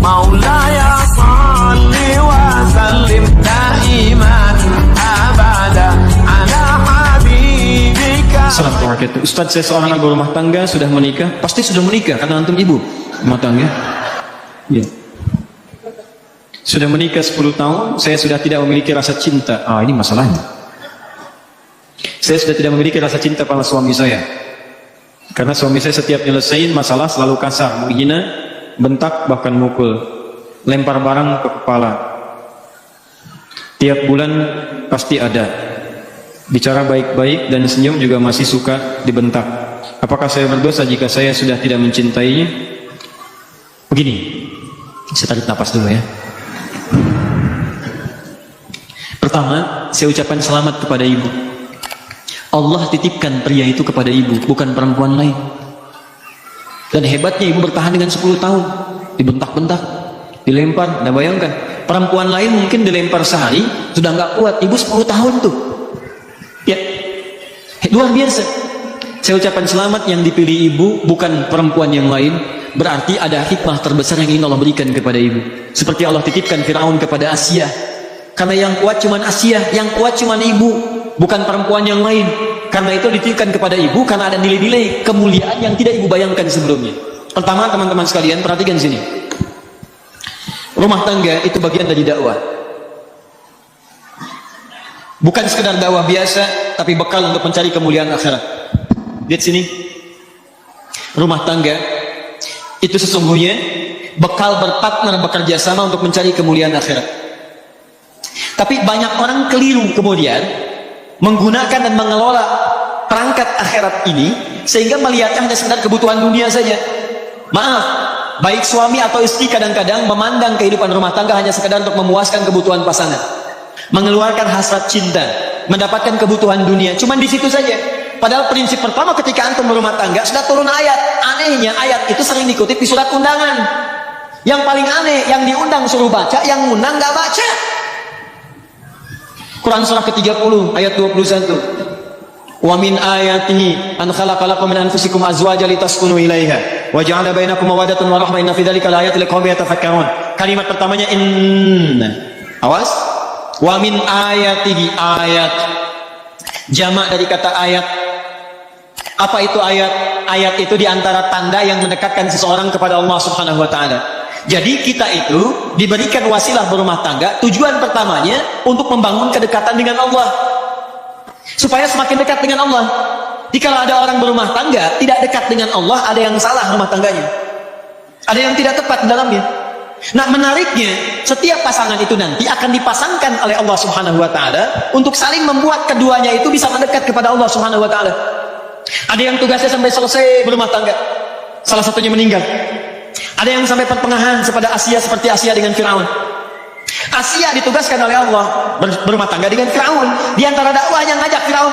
مولاي صل وسلم دائما أبدا على حبيبك. Assalamualaikum. Ustaz, saya seorang ibu rumah tangga, sudah menikah. Pasti sudah menikah karena antum ibu rumah tangga. Ya. Sudah menikah 10 tahun, saya sudah tidak memiliki rasa cinta. Ini masalahnya. Saya sudah tidak memiliki rasa cinta pada suami saya. Karena suami saya setiap nyelesain masalah selalu kasar, menghina, bentak, bahkan mukul, lempar barang ke kepala. Tiap bulan pasti ada. Bicara baik-baik dan senyum juga masih suka dibentak. Apakah saya berdosa jika saya sudah tidak mencintainya? Begini, saya tarik napas dulu ya. Pertama, saya ucapkan selamat kepada ibu. Allah titipkan pria itu kepada ibu, bukan perempuan lain. Dan hebatnya ibu bertahan dengan 10 tahun. Dibentak-bentak, dilempar. Nah bayangkan, perempuan lain mungkin dilempar sehari sudah nggak kuat. Ibu 10 tahun tuh. Ya, luar biasa. Saya ucapkan selamat, yang dipilih ibu bukan perempuan yang lain. Berarti ada hikmah terbesar yang ingin Allah berikan kepada ibu. Seperti Allah titipkan Firaun kepada Asia. Karena yang kuat cuman Asia, yang kuat cuman ibu, bukan perempuan yang lain. Karena itu dititipkan kepada ibu, karena ada nilai-nilai kemuliaan yang tidak ibu bayangkan sebelumnya. Pertama, teman-teman sekalian, perhatikan sini. Rumah tangga itu bagian dari dakwah. Bukan sekedar dakwah biasa, tapi bekal untuk mencari kemuliaan akhirat. Lihat sini. Rumah tangga itu sesungguhnya bekal berpartner, bekerja sama untuk mencari kemuliaan akhirat. Tapi banyak orang keliru kemudian menggunakan dan mengelola perangkat akhirat ini sehingga melihatnya hanya sekedar kebutuhan dunia saja. Maaf, baik suami atau istri kadang-kadang memandang kehidupan rumah tangga hanya sekedar untuk memuaskan kebutuhan pasangan, mengeluarkan hasrat cinta, mendapatkan kebutuhan dunia. Cuman di situ saja. Padahal prinsip pertama ketika antum berumah tangga sudah turun ayat. Anehnya ayat itu sering dikutip di surat undangan. Yang paling aneh, yang diundang suruh baca, yang ngundang nggak baca. Quran surah ke-30 ayat 21. Wa min ayatihi an khalaqalakum min anfusikum azwajan litaskunu ilaiha wa ja'ala bainakum mawaddatan wa rahmah inna fi dzalika laayatil liqaumin yatafakkarun. Kalimat pertamanya inna. Awas. Wa min ayatihi, ayat. Jamak dari kata ayat. Apa itu ayat? Ayat itu diantara tanda yang mendekatkan seseorang kepada Allah Subhanahu wa taala. Jadi kita itu diberikan wasilah berumah tangga, tujuan pertamanya untuk membangun kedekatan dengan Allah, supaya semakin dekat dengan Allah. Jika ada orang berumah tangga tidak dekat dengan Allah, ada yang salah rumah tangganya, ada yang tidak tepat di dalamnya. Nah menariknya, setiap pasangan itu nanti akan dipasangkan oleh Allah Subhanahu wa taala untuk saling membuat keduanya itu bisa mendekat kepada Allah Subhanahu wa taala. Ada yang tugasnya sampai selesai berumah tangga, salah satunya meninggal. Ada yang sampai pertengahan seperti Asia dengan Firaun. Asia ditugaskan oleh Allah berumah tangga dengan Firaun. Di antara dakwahnya ngajak Firaun,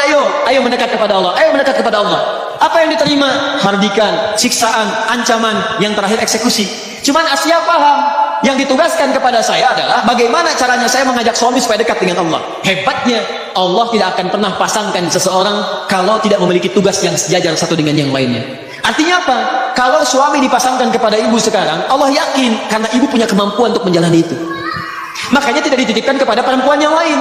ayo mendekat kepada Allah, ayo mendekat kepada Allah. Apa yang diterima? Hardikan, siksaan, ancaman, yang terakhir eksekusi. Cuman Asia paham, yang ditugaskan kepada saya adalah bagaimana caranya saya mengajak suami supaya dekat dengan Allah. Hebatnya, Allah tidak akan pernah pasangkan seseorang kalau tidak memiliki tugas yang sejajar satu dengan yang lainnya. Artinya apa? Kalau suami dipasangkan kepada ibu sekarang, Allah yakin karena ibu punya kemampuan untuk menjalani itu. Makanya tidak dititipkan kepada perempuan yang lain.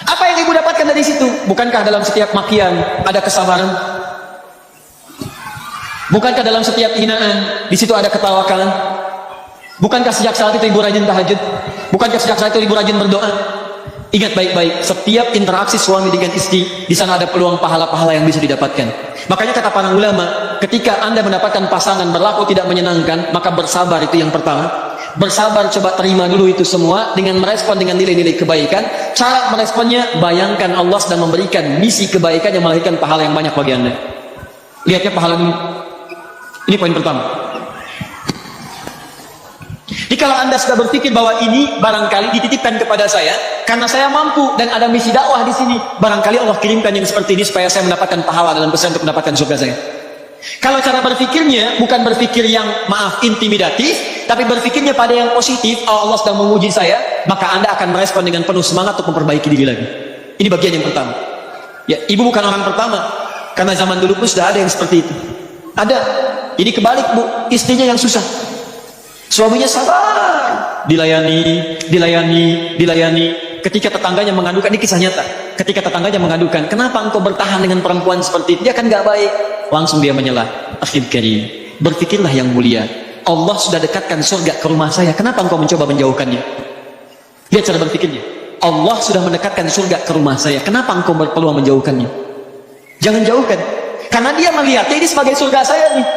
Apa yang ibu dapatkan dari situ? Bukankah dalam setiap makian ada kesabaran? Bukankah dalam setiap hinaan di situ ada ketawakan? Bukankah sejak saat itu ibu rajin tahajud? Bukankah sejak saat itu ibu rajin berdoa? Ingat baik-baik, setiap interaksi suami dengan istri, di sana ada peluang pahala-pahala yang bisa didapatkan. Makanya kata para ulama, ketika Anda mendapatkan pasangan berlaku tidak menyenangkan, maka bersabar, itu yang pertama. Bersabar, coba terima dulu itu semua dengan merespon dengan nilai-nilai kebaikan. Cara meresponnya, bayangkan Allah sedang memberikan misi kebaikan yang melahirkan pahala yang banyak bagi Anda. Lihatnya pahala dulu. Ini poin pertama. Jadi kalau Anda sudah berpikir bahwa ini barangkali dititipkan kepada saya karena saya mampu dan ada misi dakwah di sini, barangkali Allah kirimkan yang seperti ini supaya saya mendapatkan pahala dalam pesan untuk mendapatkan surga saya. Kalau cara berpikirnya bukan berpikir yang intimidatif, tapi berpikirnya pada yang positif, Allah sedang menguji saya, maka Anda akan merespon dengan penuh semangat untuk memperbaiki diri lagi. Ini bagian yang pertama. Ya, ibu bukan orang pertama, karena zaman dulu pun sudah ada yang seperti itu. Ada. Jadi kebalik, Bu, istrinya yang susah. Suaminya sabar, dilayani. Ketika tetangganya mengadukan, ini kisah nyata. Ketika tetangganya mengadukan, kenapa engkau bertahan dengan perempuan seperti itu? Dia kan gak baik. Langsung dia menyelah. Akhil karim, berpikirlah yang mulia. Allah sudah dekatkan surga ke rumah saya. Kenapa engkau mencoba menjauhkannya? Lihat cara berpikirnya. Allah sudah mendekatkan surga ke rumah saya. Kenapa engkau berpeluang menjauhkannya? Jangan jauhkan. Karena dia melihatnya ini sebagai surga saya nih.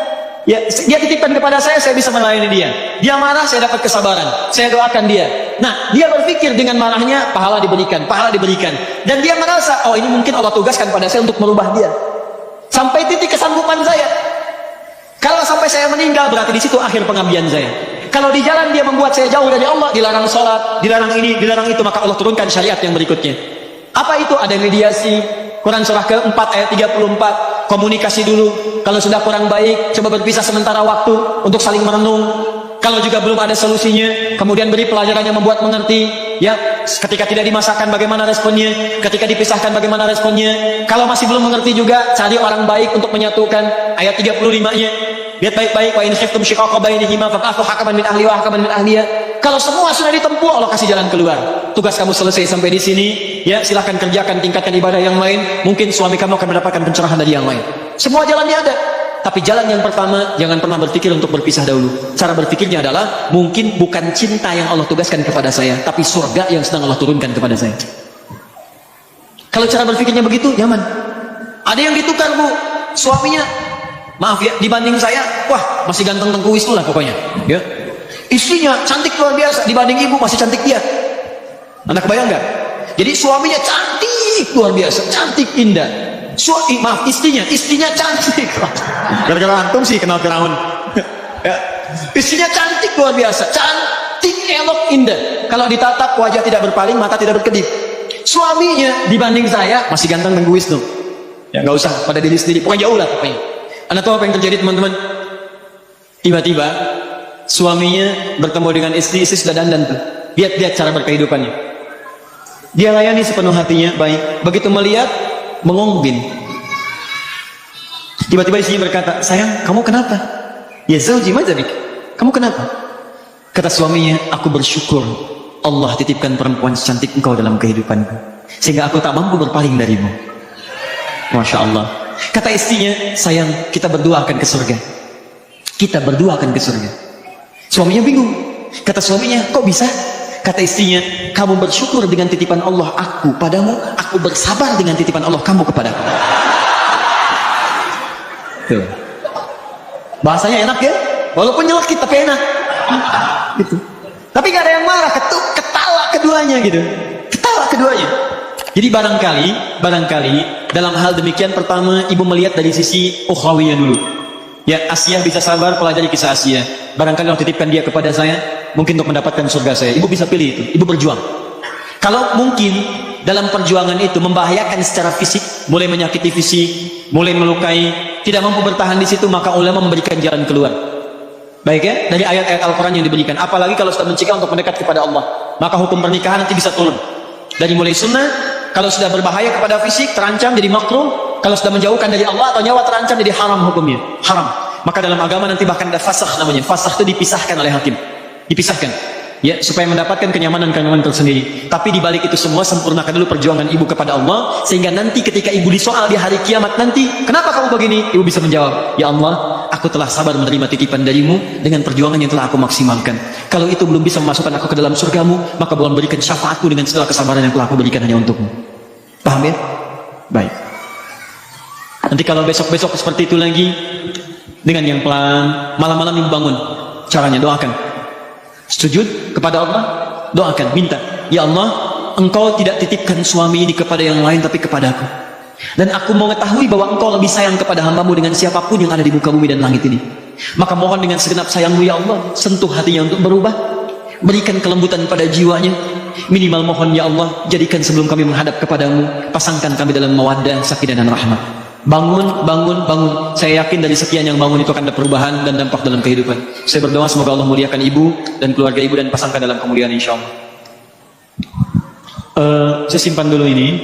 Ya, dia titipkan kepada saya bisa melayani dia. Dia marah, saya dapat kesabaran. Saya doakan dia. Nah, dia berpikir dengan marahnya, pahala diberikan. Dan dia merasa, oh ini mungkin Allah tugaskan pada saya untuk merubah dia. Sampai titik kesanggupan saya. Kalau sampai saya meninggal, berarti di situ akhir pengabdian saya. Kalau di jalan dia membuat saya jauh dari Allah, dilarang sholat, dilarang ini, dilarang itu, maka Allah turunkan syariat yang berikutnya. Apa itu? Ada mediasi. Quran surah ke-4 ayat 34. Komunikasi dulu. Kalau sudah kurang baik, coba berpisah sementara waktu untuk saling merenung. Kalau juga belum ada solusinya, kemudian beri pelajaran yang membuat mengerti. Ya, ketika tidak dimasakkan bagaimana responnya, ketika dipisahkan bagaimana responnya. Kalau masih belum mengerti juga, cari orang baik untuk menyatukan. Ayat 35-nya. Lihat baik-baik, wa in khiftum shiqaqa bainihima fab'athu hakaman min ahli wa hakaman min ahliya. Kalau semua sudah ditempuh, Allah kasih jalan keluar. Tugas kamu selesai sampai di sini, ya silahkan kerjakan, tingkatkan ibadah yang lain. Mungkin suami kamu akan mendapatkan pencerahan dari yang lain. Semua jalannya ada. Tapi jalan yang pertama, jangan pernah berpikir untuk berpisah dahulu. Cara berpikirnya adalah, mungkin bukan cinta yang Allah tugaskan kepada saya, tapi surga yang sedang Allah turunkan kepada saya. Kalau cara berpikirnya begitu, nyaman. Ada yang ditukar, Bu, suaminya, maaf ya, dibanding saya, wah masih ganteng Tengku Wisnu lah pokoknya. Ya. Istrinya cantik luar biasa, dibanding ibu masih cantik dia. Anda kebayang nggak? Jadi suaminya cantik luar biasa, cantik indah. Maaf, istrinya cantik. Gara-gara antum sih kenal Firaun. Ya. Istrinya cantik luar biasa, cantik, elok, indah. Kalau ditatap wajah tidak berpaling, mata tidak berkedip. Suaminya dibanding saya masih ganteng Tengku Wisnu. Ya nggak usah pada diri sendiri, pokoknya jauh lah pokoknya. Anda tahu apa yang terjadi teman-teman? Tiba-tiba suaminya bertemu dengan istri sudah dandan tuh. Lihat cara berkehidupannya. Dia layani sepenuh hatinya, baik. Begitu melihat, mengombin. Tiba-tiba istrinya berkata, sayang, kamu kenapa? Ya zauji madzanik. Kamu kenapa? Kata suaminya, aku bersyukur Allah titipkan perempuan secantik engkau dalam kehidupanku, sehingga aku tak mampu berpaling darimu. Masya Allah. Kata istrinya, sayang, kita berdua akan ke surga. Kita berdua akan ke surga. Suaminya bingung. Kata suaminya, kok bisa? Kata istrinya, kamu bersyukur dengan titipan Allah aku padamu, aku bersabar dengan titipan Allah kamu kepadaku. Tuh. Bahasanya enak ya? Walaupun nyelekit tapi enak. Gitu. Tapi gak ada yang marah, ketawa keduanya gitu. Ketawa keduanya. Jadi barangkali dalam hal demikian, pertama ibu melihat dari sisi ukhrawiyah dulu. Ya, Asiyah bisa sabar, pelajari kisah Asiyah. Barangkali Allah titipkan dia kepada saya, mungkin untuk mendapatkan surga saya. Ibu bisa pilih itu, ibu berjuang. Kalau mungkin dalam perjuangan itu membahayakan secara fisik, mulai menyakiti fisik, mulai melukai, tidak mampu bertahan di situ, maka ulama memberikan jalan keluar. Baik ya, dari ayat-ayat Al-Quran yang diberikan. Apalagi kalau sudah mencegah untuk mendekat kepada Allah, maka hukum pernikahan nanti bisa turun. Dari mulai sunnah. Kalau sudah berbahaya kepada fisik, terancam jadi makruh. Kalau sudah menjauhkan dari Allah atau nyawa terancam, jadi haram hukumnya. Haram. Maka dalam agama nanti bahkan ada fasakh namanya. Fasakh itu dipisahkan oleh hakim. Dipisahkan. Ya, supaya mendapatkan kenyamanan tersendiri. Tapi dibalik itu semua, sempurnakan dulu perjuangan ibu kepada Allah. Sehingga nanti ketika ibu disoal di hari kiamat nanti, kenapa kamu begini? Ibu bisa menjawab, ya Allah, aku telah sabar menerima titipan darimu dengan perjuangan yang telah aku maksimalkan. Kalau itu belum bisa memasukkan aku ke dalam surgamu, maka boleh berikan syafaatku dengan segala kesabaran yang telah aku berikan hanya untukmu. Paham ya? Baik. Nanti kalau besok-besok seperti itu lagi, dengan yang pelan, malam-malam ibu bangun. Caranya doakan. Sujud kepada Allah, doakan, minta, ya Allah, engkau tidak titipkan suami ini kepada yang lain tapi kepada aku. Dan aku mau mengetahui bahwa engkau lebih sayang kepada hambamu dengan siapapun yang ada di muka bumi dan langit ini. Maka mohon dengan segenap sayangmu ya Allah, sentuh hatinya untuk berubah, berikan kelembutan pada jiwanya. Minimal mohon ya Allah, jadikan sebelum kami menghadap kepadamu, pasangkan kami dalam mawaddah, sakinah dan rahmat. Bangun, bangun, bangun. Saya yakin dari sekian yang bangun itu akan ada perubahan dan dampak dalam kehidupan. Saya berdoa semoga Allah muliakan ibu dan keluarga ibu dan pasangkan dalam kemuliaan insya Allah. Saya simpan dulu ini.